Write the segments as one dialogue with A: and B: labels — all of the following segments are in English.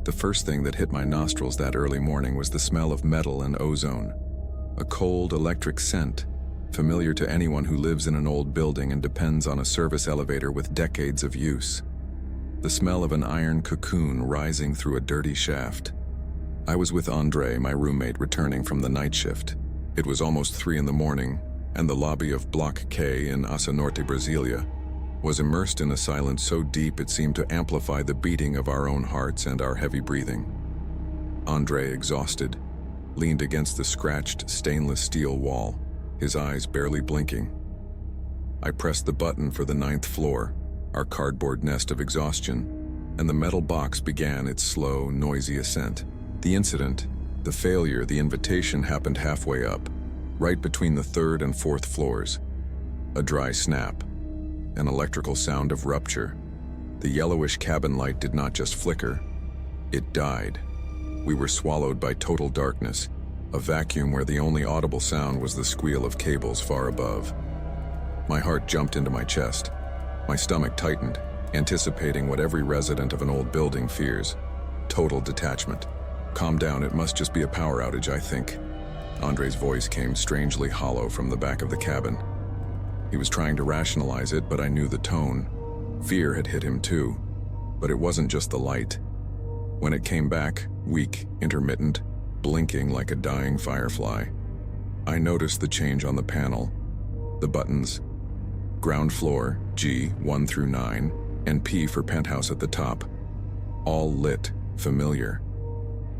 A: The first thing that hit my nostrils that early morning was the smell of metal and ozone. A cold, electric scent, familiar to anyone who lives in an old building and depends on a service elevator with decades of use. The smell of an iron cocoon rising through a dirty shaft. I was with Andre, my roommate, returning from the night shift. It was almost 3 in the morning, and the lobby of Block K in Asa Norte, Brasília, was immersed in a silence so deep it seemed to amplify the beating of our own hearts and our heavy breathing. Andre, exhausted, leaned against the scratched stainless steel wall, his eyes barely blinking. I pressed the button for the 9th floor, our cardboard nest of exhaustion, and the metal box began its slow, noisy ascent. The incident, the failure, the invitation happened halfway up, right between the 3rd and 4th floors. A dry snap, an electrical sound of rupture. The yellowish cabin light did not just flicker, it died. We were swallowed by total darkness, a vacuum where the only audible sound was the squeal of cables far above. My heart jumped into my chest. My stomach tightened, anticipating what every resident of an old building fears. Total detachment. Calm down, it must just be a power outage, I think. Andre's voice came strangely hollow from the back of the cabin. He was trying to rationalize it, but I knew the tone. Fear had hit him too, but it wasn't just the light. When it came back, weak, intermittent, blinking like a dying firefly, I noticed the change on the panel. The buttons, ground floor, G, 1 through 9, and P for penthouse at the top, all lit, familiar.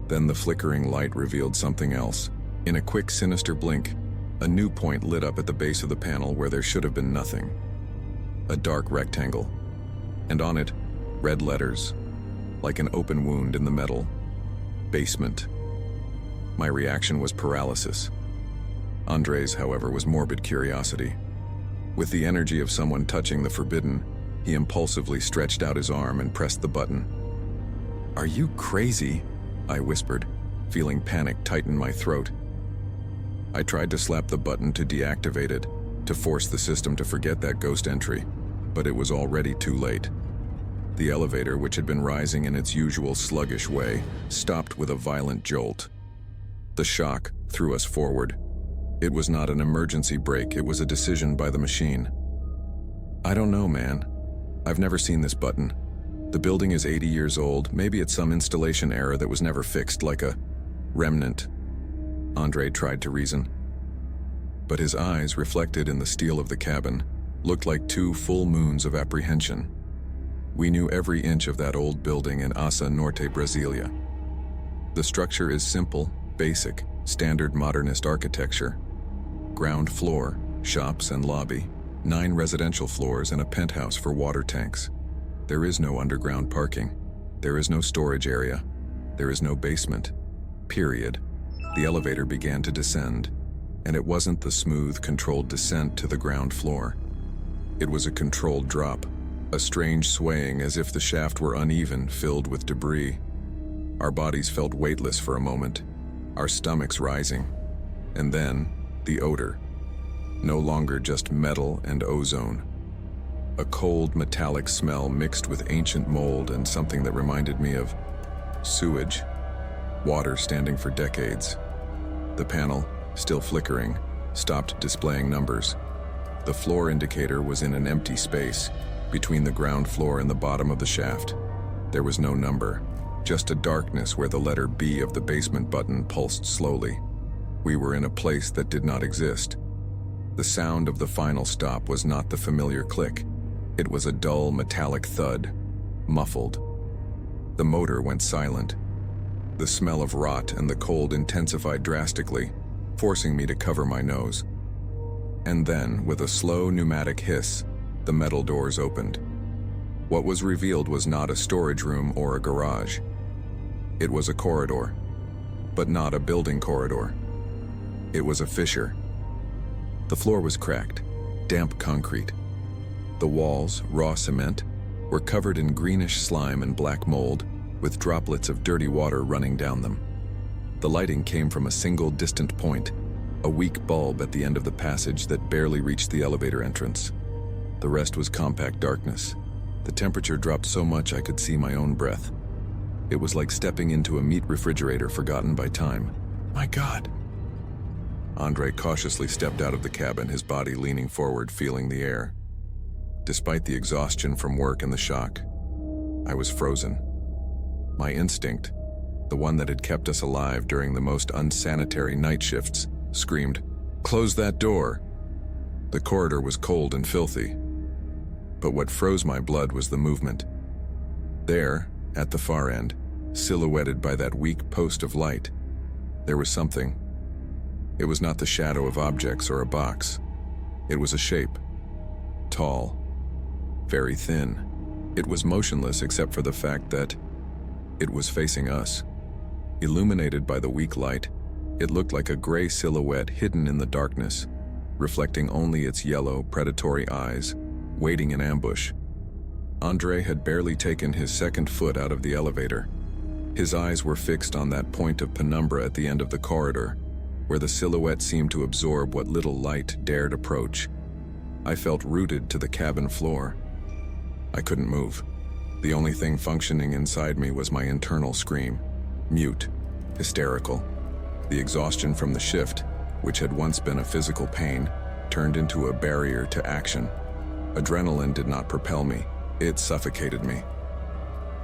A: Then the flickering light revealed something else. In a quick, sinister blink, a new point lit up at the base of the panel where there should have been nothing. A dark rectangle, and on it, red letters, like an open wound in the metal. Basement. My reaction was paralysis. Andre's, however, was morbid curiosity. With the energy of someone touching the forbidden, he impulsively stretched out his arm and pressed the button. "Are you crazy?" I whispered, feeling panic tighten my throat. I tried to slap the button to deactivate it, to force the system to forget that ghost entry, but it was already too late. The elevator, which had been rising in its usual sluggish way, stopped with a violent jolt. The shock threw us forward. It was not an emergency brake, it was a decision by the machine. "I don't know, man. I've never seen this button. The building is 80 years old, maybe it's some installation error that was never fixed, like a remnant." Andre tried to reason. But his eyes, reflected in the steel of the cabin, looked like 2 full moons of apprehension. We knew every inch of that old building in Asa Norte, Brasília. The structure is simple, basic, standard modernist architecture. Ground floor, shops and lobby, 9 residential floors and a penthouse for water tanks. There is no underground parking. There is no storage area. There is no basement. Period. The elevator began to descend, and it wasn't the smooth, controlled descent to the ground floor. It was a controlled drop, a strange swaying as if the shaft were uneven, filled with debris. Our bodies felt weightless for a moment, our stomachs rising. And then, the odor. No longer just metal and ozone. A cold, metallic smell mixed with ancient mold and something that reminded me of sewage. Water standing for decades. The panel, still flickering, stopped displaying numbers. The floor indicator was in an empty space, between the ground floor and the bottom of the shaft. There was no number, just a darkness where the letter B of the basement button pulsed slowly. We were in a place that did not exist. The sound of the final stop was not the familiar click. It was a dull, metallic thud, muffled. The motor went silent. The smell of rot and the cold intensified drastically, forcing me to cover my nose. And then, with a slow pneumatic hiss, the metal doors opened. What was revealed was not a storage room or a garage. It was a corridor, but not a building corridor. It was a fissure. The floor was cracked, damp concrete. The walls, raw cement, were covered in greenish slime and black mold, with droplets of dirty water running down them. The lighting came from a single distant point, a weak bulb at the end of the passage that barely reached the elevator entrance. The rest was compact darkness. The temperature dropped so much I could see my own breath. It was like stepping into a meat refrigerator forgotten by time. My God! Andre cautiously stepped out of the cabin, his body leaning forward, feeling the air. Despite the exhaustion from work and the shock, I was frozen. My instinct, the one that had kept us alive during the most unsanitary night shifts, screamed, "Close that door!" The corridor was cold and filthy, but what froze my blood was the movement. There, at the far end, silhouetted by that weak post of light, there was something. It was not the shadow of objects or a box. It was a shape. Tall. Very thin. It was motionless except for the fact that it was facing us. Illuminated by the weak light, it looked like a gray silhouette hidden in the darkness, reflecting only its yellow, predatory eyes, waiting in ambush. Andre had barely taken his second foot out of the elevator. His eyes were fixed on that point of penumbra at the end of the corridor, where the silhouette seemed to absorb what little light dared approach. I felt rooted to the cabin floor. I couldn't move. The only thing functioning inside me was my internal scream. Mute, hysterical. The exhaustion from the shift, which had once been a physical pain, turned into a barrier to action. Adrenaline did not propel me. It suffocated me.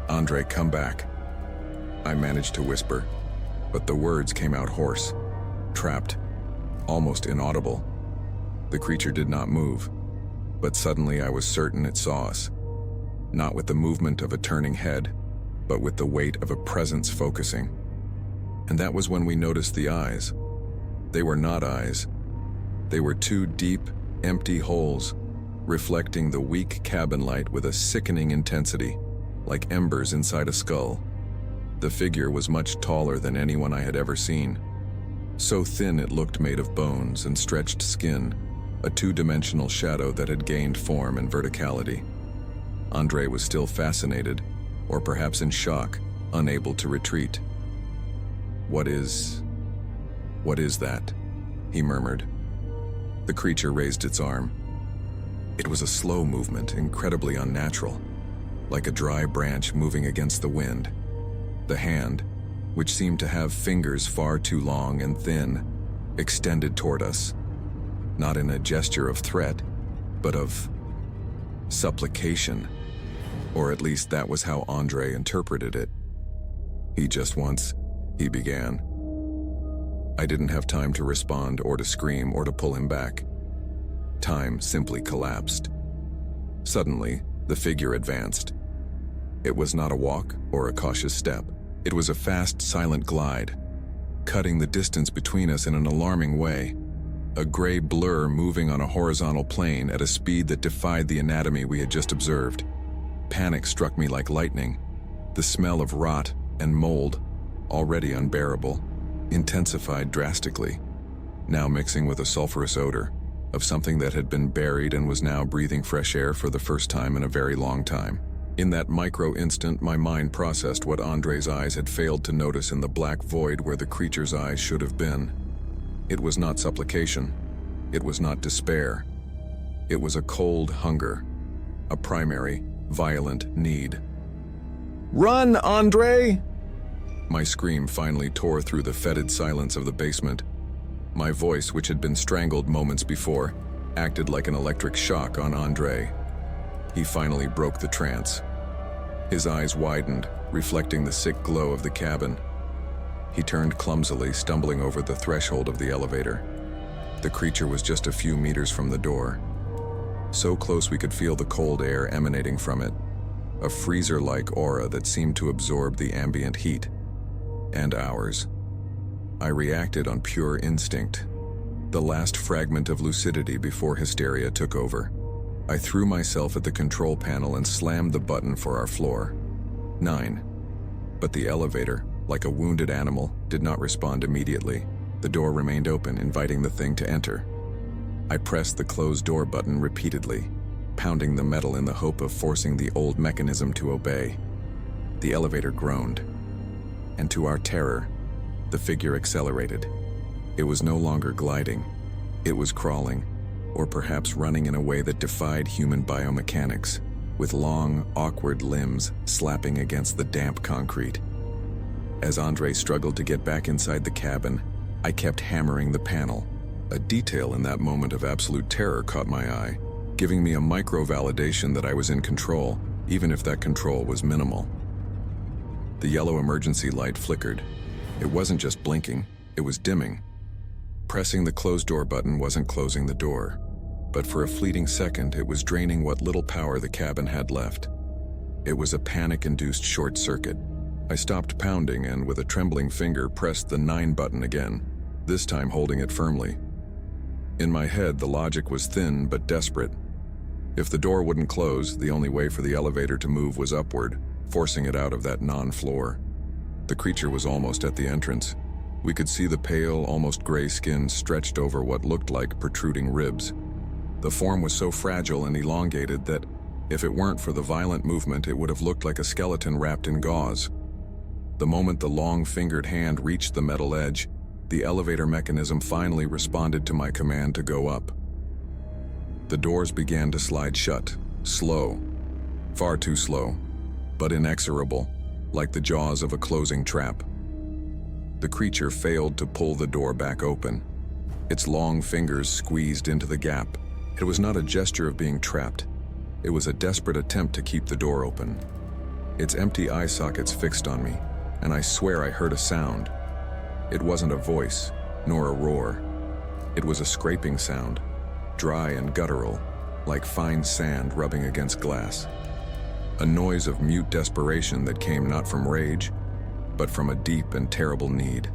A: "Andre, come back." I managed to whisper, but the words came out hoarse, trapped, almost inaudible. The creature did not move, but suddenly I was certain it saw us. Not with the movement of a turning head, but with the weight of a presence focusing. And that was when we noticed the eyes. They were not eyes. They were two deep, empty holes, reflecting the weak cabin light with a sickening intensity, like embers inside a skull. The figure was much taller than anyone I had ever seen. So thin it looked made of bones and stretched skin, a two-dimensional shadow that had gained form and verticality. Andre was still fascinated, or perhaps in shock, unable to retreat. What is that?" he murmured. The creature raised its arm. It was a slow movement, incredibly unnatural, like a dry branch moving against the wind. The hand, which seemed to have fingers far too long and thin, extended toward us, not in a gesture of threat, but of supplication, or at least that was how Andre interpreted it. He began. I didn't have time to respond or to scream or to pull him back. Time simply collapsed. Suddenly, the figure advanced. It was not a walk or a cautious step. It was a fast, silent glide, cutting the distance between us in an alarming way. A gray blur moving on a horizontal plane at a speed that defied the anatomy we had just observed. Panic struck me like lightning. The smell of rot and mold, already unbearable, intensified drastically, now mixing with a sulfurous odor of something that had been buried and was now breathing fresh air for the first time in a very long time. In that micro-instant, my mind processed what Andre's eyes had failed to notice in the black void where the creature's eyes should have been. It was not supplication. It was not despair. It was a cold hunger, a primary, violent need. "Run, Andre!" My scream finally tore through the fetid silence of the basement. My voice, which had been strangled moments before, acted like an electric shock on Andre. He finally broke the trance. His eyes widened, reflecting the sick glow of the cabin. He turned clumsily, stumbling over the threshold of the elevator. The creature was just a few meters from the door. So close we could feel the cold air emanating from it, a freezer-like aura that seemed to absorb the ambient heat. And ours. I reacted on pure instinct, the last fragment of lucidity before hysteria took over. I threw myself at the control panel and slammed the button for our floor. 9. But the elevator, like a wounded animal, did not respond immediately. The door remained open, inviting the thing to enter. I pressed the closed door button repeatedly, pounding the metal in the hope of forcing the old mechanism to obey. The elevator groaned, and to our terror, the figure accelerated. It was no longer gliding. It was crawling, or perhaps running in a way that defied human biomechanics, with long, awkward limbs slapping against the damp concrete. As Andre struggled to get back inside the cabin, I kept hammering the panel. A detail in that moment of absolute terror caught my eye, giving me a micro-validation that I was in control, even if that control was minimal. The yellow emergency light flickered. It wasn't just blinking, it was dimming. Pressing the close door button wasn't closing the door, but for a fleeting second it was draining what little power the cabin had left. It was a panic-induced short circuit. I stopped pounding and with a trembling finger pressed the 9 button again, this time holding it firmly. In my head, the logic was thin but desperate. If the door wouldn't close, the only way for the elevator to move was upward, forcing it out of that non-floor. The creature was almost at the entrance. We could see the pale, almost gray skin stretched over what looked like protruding ribs. The form was so fragile and elongated that, if it weren't for the violent movement, it would have looked like a skeleton wrapped in gauze. The moment the long-fingered hand reached the metal edge, the elevator mechanism finally responded to my command to go up. The doors began to slide shut, slow, far too slow, but inexorable, like the jaws of a closing trap. The creature failed to pull the door back open. Its long fingers squeezed into the gap. It was not a gesture of being trapped. It was a desperate attempt to keep the door open. Its empty eye sockets fixed on me, and I swear I heard a sound. It wasn't a voice, nor a roar. It was a scraping sound, dry and guttural, like fine sand rubbing against glass. A noise of mute desperation that came not from rage, but from a deep and terrible need.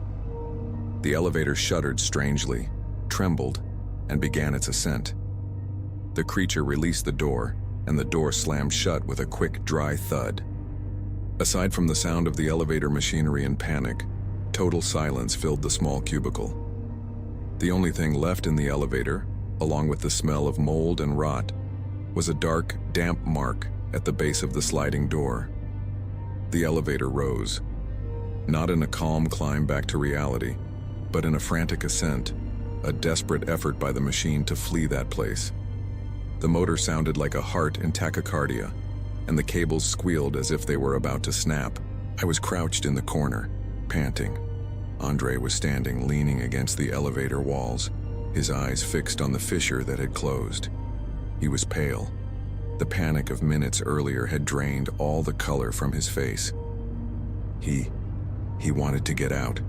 A: The elevator shuddered strangely, trembled, and began its ascent. The creature released the door, and the door slammed shut with a quick, dry thud. Aside from the sound of the elevator machinery and panic, total silence filled the small cubicle. The only thing left in the elevator, along with the smell of mold and rot, was a dark, damp mark at the base of the sliding door. The elevator rose, not in a calm climb back to reality, but in a frantic ascent, a desperate effort by the machine to flee that place. The motor sounded like a heart in tachycardia, and the cables squealed as if they were about to snap. I was crouched in the corner, panting. Andre was standing, leaning against the elevator walls, his eyes fixed on the fissure that had closed. He was pale. The panic of minutes earlier had drained all the color from his face. He wanted to get out,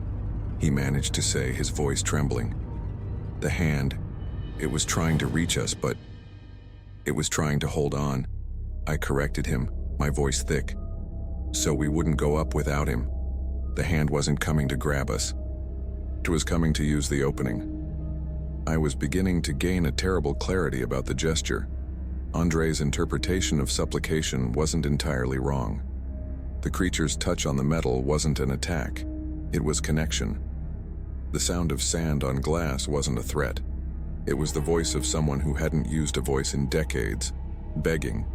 A: he managed to say, his voice trembling. The hand, it was trying to reach us, but it was trying to hold on. I corrected him, my voice thick. So we wouldn't go up without him. The hand wasn't coming to grab us. It was coming to use the opening. I was beginning to gain a terrible clarity about the gesture. Andre's interpretation of supplication wasn't entirely wrong. The creature's touch on the metal wasn't an attack. It was connection. The sound of sand on glass wasn't a threat. It was the voice of someone who hadn't used a voice in decades, begging.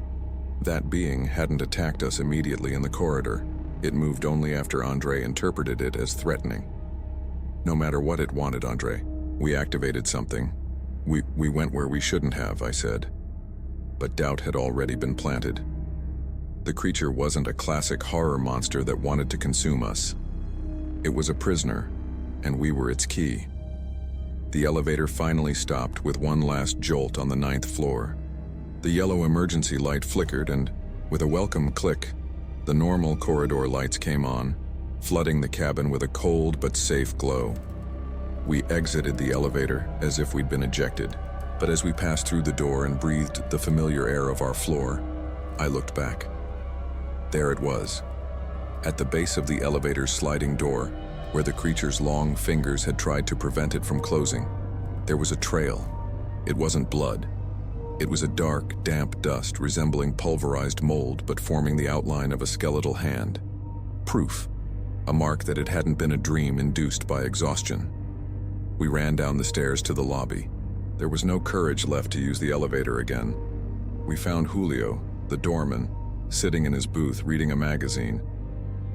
A: That being hadn't attacked us immediately in the corridor. It moved only after Andre interpreted it as threatening. No matter what it wanted, Andre, we activated something. We went where we shouldn't have, I said. But doubt had already been planted. The creature wasn't a classic horror monster that wanted to consume us. It was a prisoner, and we were its key. The elevator finally stopped with one last jolt on the 9th floor. The yellow emergency light flickered, and, with a welcome click, the normal corridor lights came on, flooding the cabin with a cold but safe glow. We exited the elevator as if we'd been ejected, but as we passed through the door and breathed the familiar air of our floor, I looked back. There it was, at the base of the elevator's sliding door, where the creature's long fingers had tried to prevent it from closing. There was a trail. It wasn't blood. It was a dark, damp dust resembling pulverized mold but forming the outline of a skeletal hand. Proof. A mark that it hadn't been a dream induced by exhaustion. We ran down the stairs to the lobby. There was no courage left to use the elevator again. We found Julio, the doorman, sitting in his booth reading a magazine.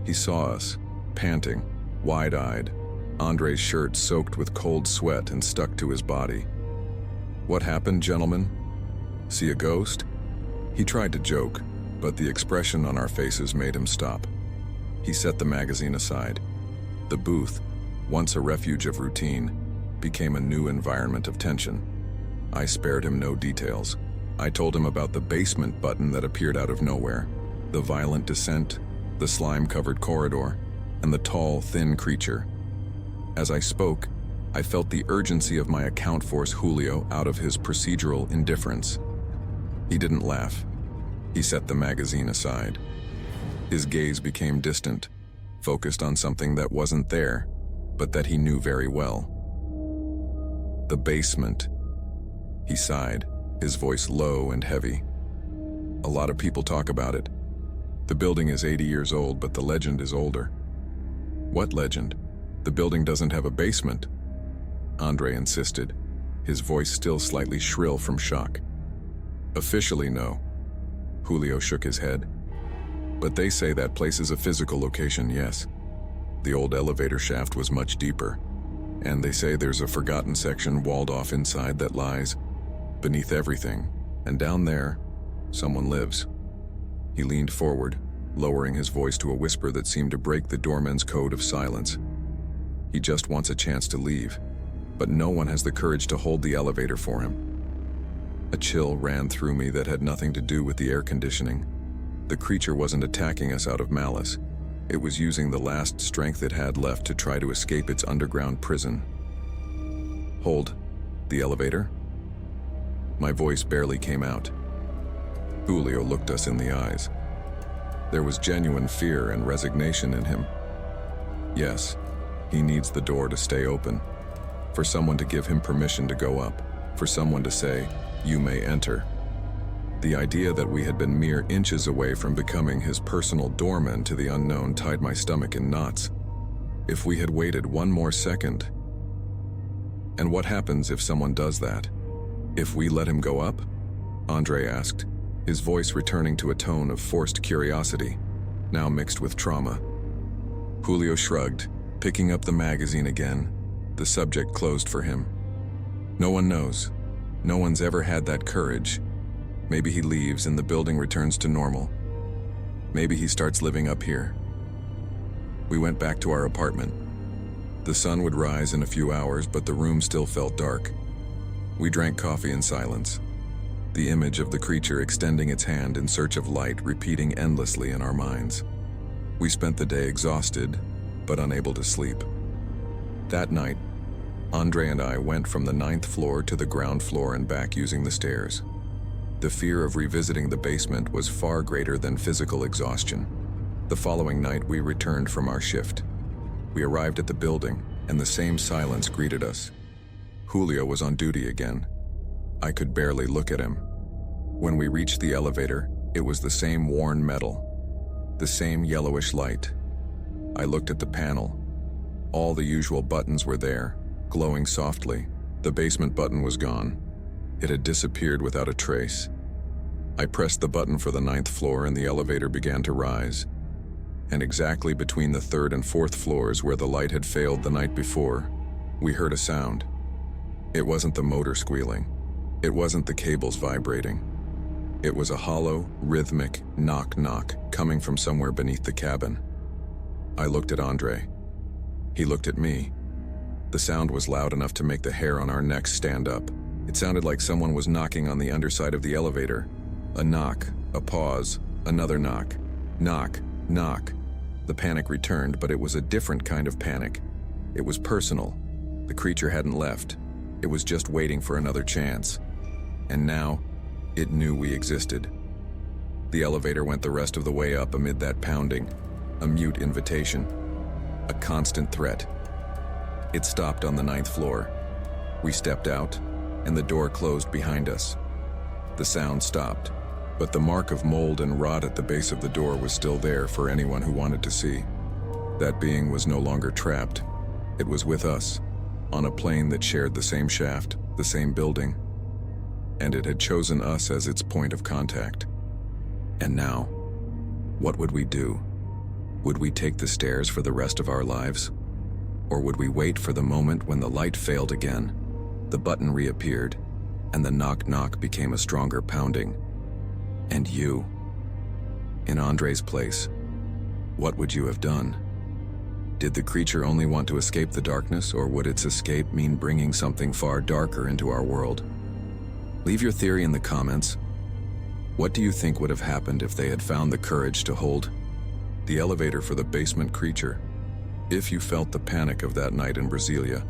A: He saw us, panting, wide-eyed, Andre's shirt soaked with cold sweat and stuck to his body. "What happened, gentlemen? See a ghost?" He tried to joke, but the expression on our faces made him stop. He set the magazine aside. The booth, once a refuge of routine, became a new environment of tension. I spared him no details. I told him about the basement button that appeared out of nowhere, the violent descent, the slime-covered corridor, and the tall, thin creature. As I spoke, I felt the urgency of my account force Julio out of his procedural indifference. He didn't laugh. He set the magazine aside. His gaze became distant, focused on something that wasn't there, but that he knew very well. The basement. He sighed, his voice low and heavy. A lot of people talk about it. The building is 80 years old, but the legend is older. What legend? The building doesn't have a basement, Andre insisted, his voice still slightly shrill from shock. Officially, no. Julio shook his head. But they say that place is a physical location, yes. The old elevator shaft was much deeper, and they say there's a forgotten section walled off inside that lies beneath everything, and down there, someone lives. He leaned forward, lowering his voice to a whisper that seemed to break the doorman's code of silence. He just wants a chance to leave, but no one has the courage to hold the elevator for him. A chill ran through me that had nothing to do with the air conditioning. The creature wasn't attacking us out of malice. It was using the last strength it had left to try to escape its underground prison. Hold the elevator? My voice barely came out. Julio looked us in the eyes. There was genuine fear and resignation in him. Yes, he needs the door to stay open, for someone to give him permission to go up, for someone to say, "You may enter." The idea that we had been mere inches away from becoming his personal doorman to the unknown tied my stomach in knots. If we had waited one more second. And what happens if someone does that? If we let him go up? Andre asked, his voice returning to a tone of forced curiosity, now mixed with trauma. Julio shrugged, picking up the magazine again. The subject closed for him. No one knows. No one's ever had that courage. Maybe he leaves and the building returns to normal. Maybe he starts living up here. We went back to our apartment. The sun would rise in a few hours, but the room still felt dark. We drank coffee in silence, the image of the creature extending its hand in search of light repeating endlessly in our minds. We spent the day exhausted, but unable to sleep. That night, Andre and I went from the 9th floor to the ground floor and back using the stairs. The fear of revisiting the basement was far greater than physical exhaustion. The following night, we returned from our shift. We arrived at the building, and the same silence greeted us. Julio was on duty again. I could barely look at him. When we reached the elevator, it was the same worn metal, the same yellowish light. I looked at the panel. All the usual buttons were there, glowing softly. The basement button was gone. It had disappeared without a trace. I pressed the button for the 9th floor and the elevator began to rise. And exactly between the 3rd and 4th floors where the light had failed the night before, we heard a sound. It wasn't the motor squealing. It wasn't the cables vibrating. It was a hollow, rhythmic knock-knock coming from somewhere beneath the cabin. I looked at Andre. He looked at me. The sound was loud enough to make the hair on our necks stand up. It sounded like someone was knocking on the underside of the elevator. A knock, a pause, another knock. Knock, knock. The panic returned, but it was a different kind of panic. It was personal. The creature hadn't left. It was just waiting for another chance. And now, it knew we existed. The elevator went the rest of the way up amid that pounding, a mute invitation, a constant threat. It stopped on the 9th floor. We stepped out, and the door closed behind us. The sound stopped, but the mark of mold and rot at the base of the door was still there for anyone who wanted to see. That being was no longer trapped. It was with us, on a plane that shared the same shaft, the same building, and it had chosen us as its point of contact. And now, what would we do? Would we take the stairs for the rest of our lives? Or would we wait for the moment when the light failed again, the button reappeared, and the knock-knock became a stronger pounding? And you, in Andre's place, what would you have done? Did the creature only want to escape the darkness, or would its escape mean bringing something far darker into our world? Leave your theory in the comments. What do you think would have happened if they had found the courage to hold the elevator for the basement creature? If you felt the panic of that night in Brasília,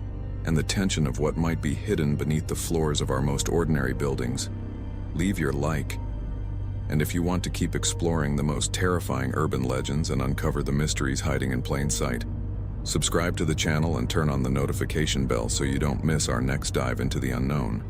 A: and the tension of what might be hidden beneath the floors of our most ordinary buildings, leave your like. And if you want to keep exploring the most terrifying urban legends and uncover the mysteries hiding in plain sight, subscribe to the channel and turn on the notification bell so you don't miss our next dive into the unknown.